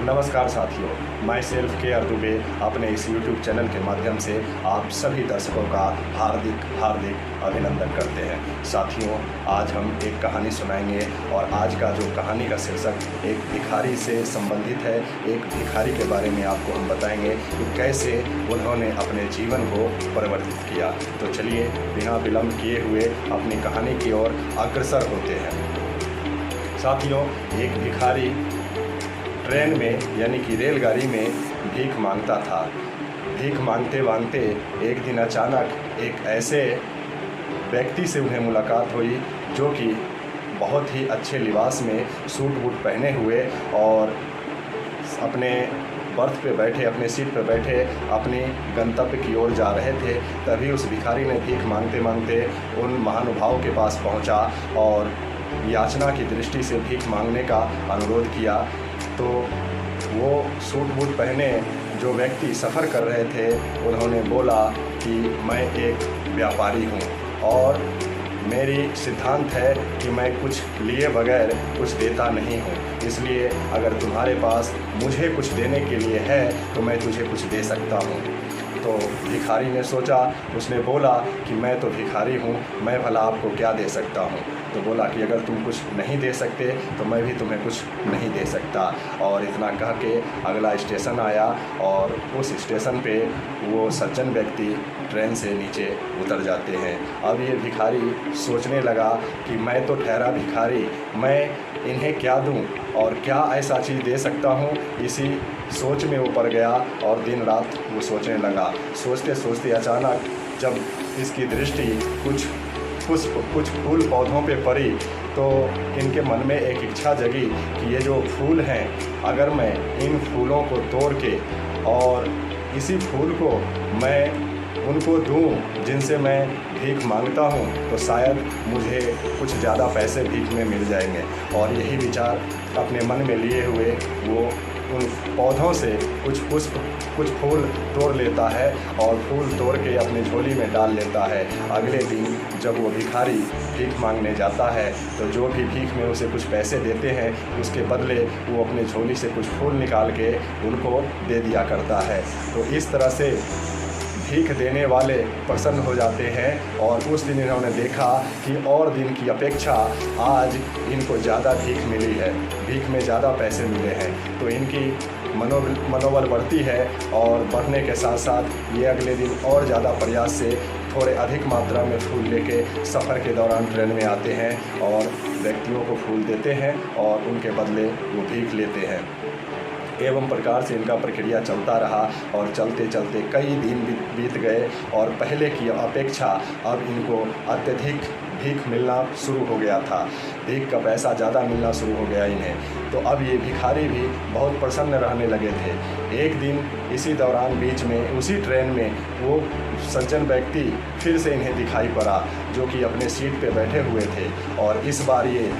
नमस्कार साथियों, my self care Dubey अपने इस YouTube चैनल के माध्यम से आप सभी दर्शकों का हार्दिक अभिनंदन करते हैं। साथियों, आज हम एक कहानी सुनाएंगे और आज का जो कहानी का शीर्षक एक भिखारी से संबंधित है। एक भिखारी के बारे में आपको हम बताएंगे कि कैसे उन्होंने अपने जीवन को परिवर्तित किया। तो चलिए बिना विलंब किए हुए अपनी कहानी की ओर अग्रसर होते हैं। साथियों, एक भिखारी ट्रेन में यानी कि रेलगाड़ी में भीख मांगता था। भीख मांगते मांगते एक दिन अचानक एक ऐसे व्यक्ति से उन्हें मुलाकात हुई जो कि बहुत ही अच्छे लिबास में सूट बूट पहने हुए और अपने बर्थ पे बैठे, अपने सीट पे बैठे अपनी गंतव्य की ओर जा रहे थे। तभी उस भिखारी ने भीख मांगते मांगते उन महानुभाव के पास पहुंचा और याचना की दृष्टि से भीख मांगने का अनुरोध किया। तो वो सूट बूट पहने जो व्यक्ति सफ़र कर रहे थे उन्होंने बोला कि मैं एक व्यापारी हूँ और मेरी सिद्धांत है कि मैं कुछ लिए बगैर कुछ देता नहीं हूँ, इसलिए अगर तुम्हारे पास मुझे कुछ देने के लिए है तो मैं तुझे कुछ दे सकता हूँ। तो भिखारी ने सोचा, उसने बोला कि मैं तो भिखारी हूँ, मैं भला आपको क्या दे सकता हूँ। तो बोला कि अगर तुम कुछ नहीं दे सकते तो मैं भी तुम्हें कुछ नहीं दे सकता। और इतना कह के अगला स्टेशन आया और उस स्टेशन पे वो सज्जन व्यक्ति ट्रेन से नीचे उतर जाते हैं। अब ये भिखारी सोचने लगा कि मैं तो ठहरा भिखारी, मैं इन्हें क्या दूं और क्या ऐसा चीज़ दे सकता हूं। इसी सोच में वो पड़ गया और दिन रात वो सोचने लगा। सोचते सोचते अचानक जब इसकी दृष्टि कुछ फूल पौधों पे पड़ी तो इनके मन में एक इच्छा जगी कि ये जो फूल हैं, अगर मैं इन फूलों को तोड़ के और इसी फूल को मैं उनको दूं जिनसे मैं भीख मांगता हूं तो शायद मुझे कुछ ज़्यादा पैसे भीख में मिल जाएंगे। और यही विचार अपने मन में लिए हुए वो उन पौधों से कुछ फूल तोड़ लेता है और फूल तोड़ के अपने झोली में डाल लेता है। अगले दिन जब वो भिखारी भीख मांगने जाता है तो जो भी भीख में उसे कुछ पैसे देते हैं उसके बदले वो अपने झोली से कुछ फूल निकाल के उनको दे दिया करता है। तो इस तरह से भीख देने वाले प्रसन्न हो जाते हैं और उस दिन इन्होंने देखा कि और दिन की अपेक्षा आज इनको ज़्यादा भीख मिली है, भीख में ज़्यादा पैसे मिले हैं। तो इनकी मनोबल बढ़ती है और बढ़ने के साथ साथ ये अगले दिन और ज़्यादा प्रयास से थोड़े अधिक मात्रा में फूल लेके सफ़र के दौरान ट्रेन में आते हैं और व्यक्तियों को फूल देते हैं और उनके बदले वो भीख लेते हैं। एवं प्रकार से इनका प्रक्रिया चलता रहा और चलते चलते कई दिन बीत गए और पहले की अपेक्षा अब इनको अत्यधिक भीख मिलना शुरू हो गया था। भीख का पैसा ज़्यादा मिलना शुरू हो गया इन्हें। तो अब ये भिखारी भी बहुत प्रसन्न रहने लगे थे। एक दिन इसी दौरान बीच में उसी ट्रेन में वो सज्जन व्यक्ति फिर से इन्हें दिखाई पड़ा जो कि अपने सीट पे बैठे हुए थे। और इस बार ये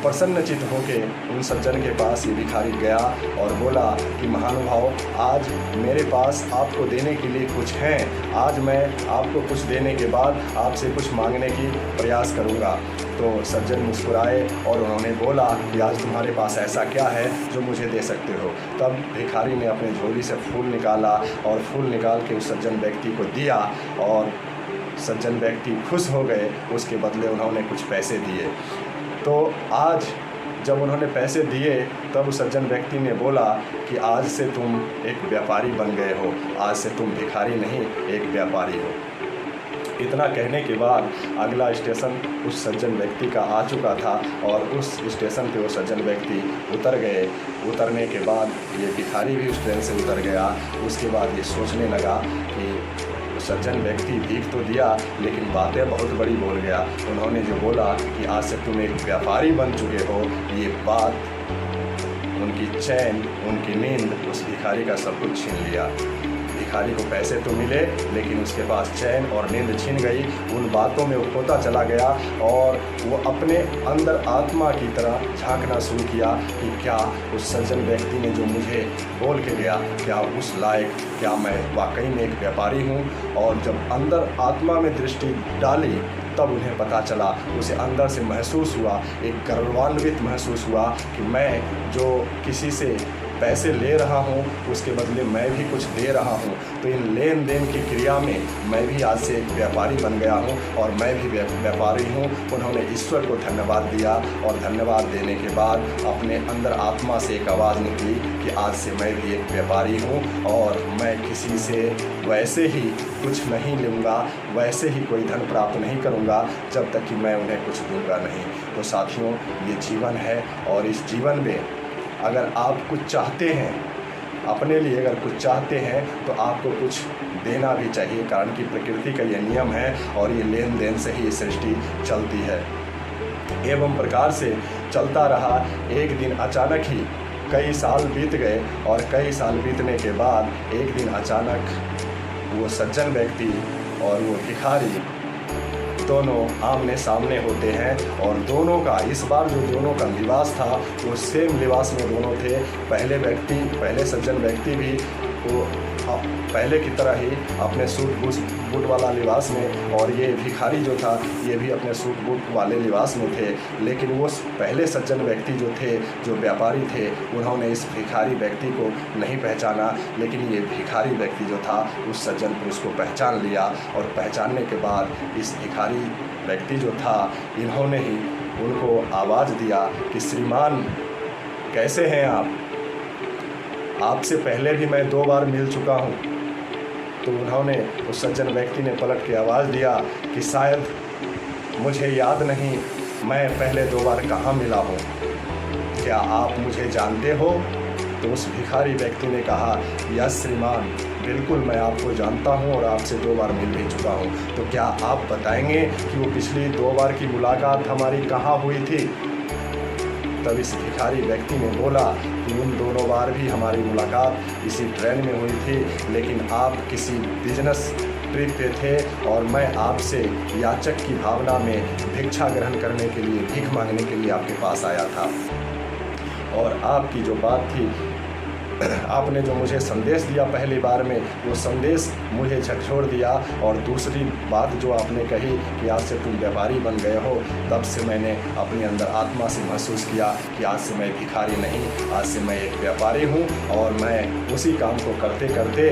प्रसन्नचित होके उन सज्जन के पास ये भिखारी गया और बोला कि महानुभाव, आज मेरे पास आपको देने के लिए कुछ हैं, आज मैं आपको कुछ देने के बाद आपसे कुछ मांगने की प्रयास करूंगा। तो सज्जन मुस्कुराए और उन्होंने बोला कि आज तुम्हारे पास ऐसा क्या है जो मुझे दे सकते हो। तब भिखारी ने अपने झोली से फूल निकाला और फूल निकाल के उस सज्जन व्यक्ति को दिया और सज्जन व्यक्ति खुश हो गए। उसके बदले उन्होंने कुछ पैसे दिए। तो आज जब उन्होंने पैसे दिए तब उस सज्जन व्यक्ति ने बोला कि आज से तुम एक व्यापारी बन गए हो, आज से तुम भिखारी नहीं एक व्यापारी हो। इतना कहने के बाद अगला स्टेशन उस सज्जन व्यक्ति का आ चुका था और उस स्टेशन पे वो सज्जन व्यक्ति उतर गए। उतरने के बाद ये भिखारी भी उस ट्रेन से उतर गया। उसके बाद ये सोचने लगा कि सज्जन व्यक्ति भीख तो दिया लेकिन बातें बहुत बड़ी बोल गया। उन्होंने जो बोला कि आज से तुम एक व्यापारी बन चुके हो, ये बात उनकी चैन, उनकी नींद उस भिखारी का सब कुछ छीन लिया। भिखारी को पैसे तो मिले लेकिन उसके पास चैन और नींद छिन गई। उन बातों में वो खोता चला गया और वो अपने अंदर आत्मा की तरह झांकना शुरू किया कि क्या उस सज्जन व्यक्ति ने जो मुझे बोल के गया, क्या उस लायक, क्या मैं वाकई में एक व्यापारी हूँ। और जब अंदर आत्मा में दृष्टि डाली तब उन्हें पता चला, उसे अंदर से महसूस हुआ, एक गर्वान्वित महसूस हुआ कि मैं जो किसी से पैसे ले रहा हूँ उसके बदले मैं भी कुछ दे रहा हूँ। तो इन लेन देन की क्रिया में मैं भी आज से एक व्यापारी बन गया हूँ और मैं भी व्यापारी हूँ। उन्होंने ईश्वर को धन्यवाद दिया और धन्यवाद देने के बाद अपने अंदर आत्मा से एक आवाज़ निकली कि आज से मैं भी एक व्यापारी हूँ और मैं किसी से वैसे ही कुछ नहीं लूँगा, वैसे ही कोई धन प्राप्त नहीं करूँगा जब तक कि मैं उन्हें कुछ दूँगा नहीं। तो साथियों, ये जीवन है और इस जीवन में अगर आप कुछ चाहते हैं, अपने लिए अगर कुछ चाहते हैं तो आपको कुछ देना भी चाहिए, कारण कि प्रकृति का ये नियम है और ये लेन देन से ही ये सृष्टि चलती है। एवं प्रकार से चलता रहा। एक दिन अचानक ही कई साल बीत गए और कई साल बीतने के बाद एक दिन अचानक वो सज्जन व्यक्ति और वो भिखारी दोनों आमने सामने होते हैं और दोनों का इस बार जो दोनों का लिबास था वो सेम लिबास में दोनों थे। पहले सज्जन व्यक्ति भी वो पहले की तरह ही अपने सूट बूट वाला लिबास में और ये भिखारी जो था ये भी अपने सूट बूट वाले लिबास में थे। लेकिन वो पहले सज्जन व्यक्ति जो थे, जो व्यापारी थे, उन्होंने इस भिखारी व्यक्ति को नहीं पहचाना, लेकिन ये भिखारी व्यक्ति जो था उस सज्जन पुरुष को पहचान लिया और पहचानने के बाद इस भिखारी व्यक्ति जो था इन्होंने ही उनको आवाज़ दिया कि श्रीमान कैसे हैं आप? आपसे पहले भी मैं 2 बार मिल चुका हूँ। तो उन्होंने उस सज्जन व्यक्ति ने पलट के आवाज़ दिया कि शायद मुझे याद नहीं मैं पहले 2 बार कहाँ मिला हूँ, क्या आप मुझे जानते हो? तो उस भिखारी व्यक्ति ने कहा, यस श्रीमान, बिल्कुल मैं आपको जानता हूँ और आपसे 2 बार मिल भी चुका हूँ। तो क्या आप बताएंगे कि वो पिछली 2 बार की मुलाकात हमारी कहाँ हुई थी? तब इस भिखारी व्यक्ति ने बोला कि उन दोनों बार भी हमारी मुलाकात इसी ट्रेन में हुई थी, लेकिन आप किसी बिजनेस ट्रिप पे थे और मैं आपसे याचक की भावना में भिक्षा ग्रहण करने के लिए, भीख मांगने के लिए आपके पास आया था। और आपकी जो बात थी, आपने जो मुझे संदेश दिया पहली बार में, वो संदेश मुझे झकझोर दिया। और दूसरी बात जो आपने कही कि आज से तुम व्यापारी बन गए हो, तब से मैंने अपने अंदर आत्मा से महसूस किया कि आज से मैं भिखारी नहीं, आज से मैं एक व्यापारी हूँ। और मैं उसी काम को करते करते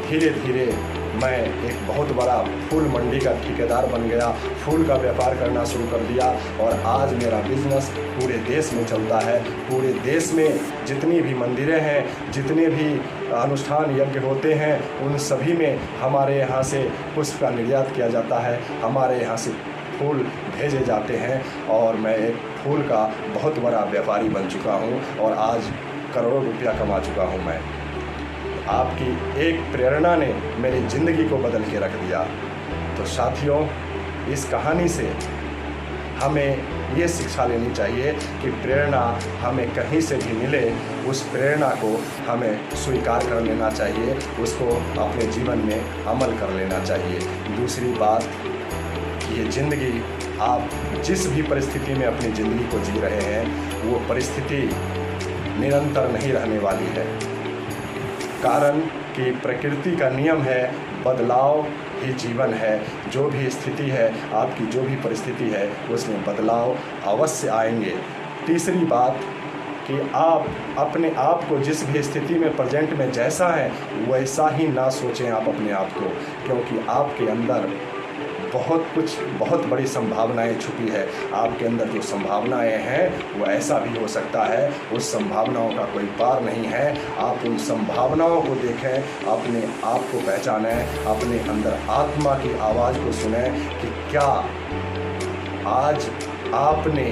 धीरे धीरे मैं एक बहुत बड़ा फूल मंडी का ठेकेदार बन गया, फूल का व्यापार करना शुरू कर दिया। और आज मेरा बिजनेस पूरे देश में चलता है। पूरे देश में जितनी भी मंदिरें हैं, जितने भी अनुष्ठान यज्ञ होते हैं, उन सभी में हमारे यहाँ से पुष्प का निर्यात किया जाता है, हमारे यहाँ से फूल भेजे जाते हैं। और मैं एक फूल का बहुत बड़ा व्यापारी बन चुका हूँ और आज करोड़ों रुपया कमा चुका हूँ मैं। आपकी एक प्रेरणा ने मेरी ज़िंदगी को बदल के रख दिया। तो साथियों, इस कहानी से हमें ये शिक्षा लेनी चाहिए कि प्रेरणा हमें कहीं से भी मिले, उस प्रेरणा को हमें स्वीकार कर लेना चाहिए, उसको अपने जीवन में अमल कर लेना चाहिए। दूसरी बात, ये ज़िंदगी, आप जिस भी परिस्थिति में अपनी ज़िंदगी को जी रहे हैं, वो परिस्थिति निरंतर नहीं रहने वाली है। कारण कि प्रकृति का नियम है, बदलाव ही जीवन है। जो भी स्थिति है, आपकी जो भी परिस्थिति है, उसमें बदलाव अवश्य आएंगे। तीसरी बात कि आप अपने आप को जिस भी स्थिति में प्रेजेंट में जैसा है वैसा ही ना सोचें आप अपने आप को, क्योंकि आपके अंदर बहुत बड़ी संभावनाएं छुपी है। आपके अंदर जो संभावनाएं हैं वो ऐसा भी हो सकता है, उस संभावनाओं का कोई पार नहीं है। आप उन संभावनाओं को देखें, अपने आप को पहचानें, अपने अंदर आत्मा की आवाज़ को सुने कि क्या आज आपने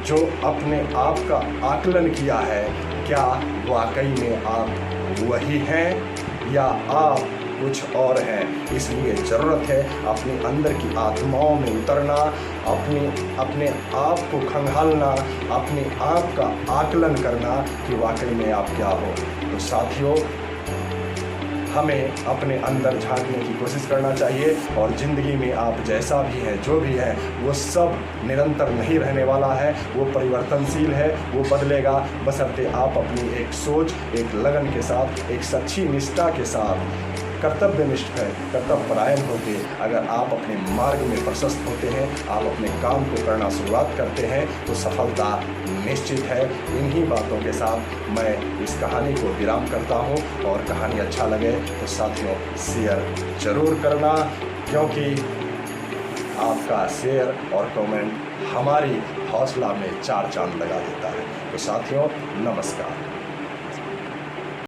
जो अपने आप का आकलन किया है, क्या वाकई में आप वही हैं या आप कुछ और हैं। इसलिए ज़रूरत है अपने अंदर की आत्माओं में उतरना, अपने आप को खंगालना, अपने आप का आकलन करना कि वाकई में आप क्या हो। तो साथियों, हमें अपने अंदर झांकने की कोशिश करना चाहिए और ज़िंदगी में आप जैसा भी हैं, जो भी हैं, वो सब निरंतर नहीं रहने वाला है, वो परिवर्तनशील है, वो बदलेगा, बशर्ते आप अपनी एक सोच, एक लगन के साथ, एक सच्ची निष्ठा के साथ कर्तव्यनिष्ठ है, कर्तव्यपरायण होकर अगर आप अपने मार्ग में प्रशस्त होते हैं, आप अपने काम को करना शुरुआत करते हैं तो सफलता निश्चित है। इन्हीं बातों के साथ मैं इस कहानी को विराम करता हूँ, और कहानी अच्छा लगे तो साथियों शेयर जरूर करना, क्योंकि आपका शेयर और कमेंट हमारी हौसला में 4 चांद लगा देता है। तो साथियों नमस्कार।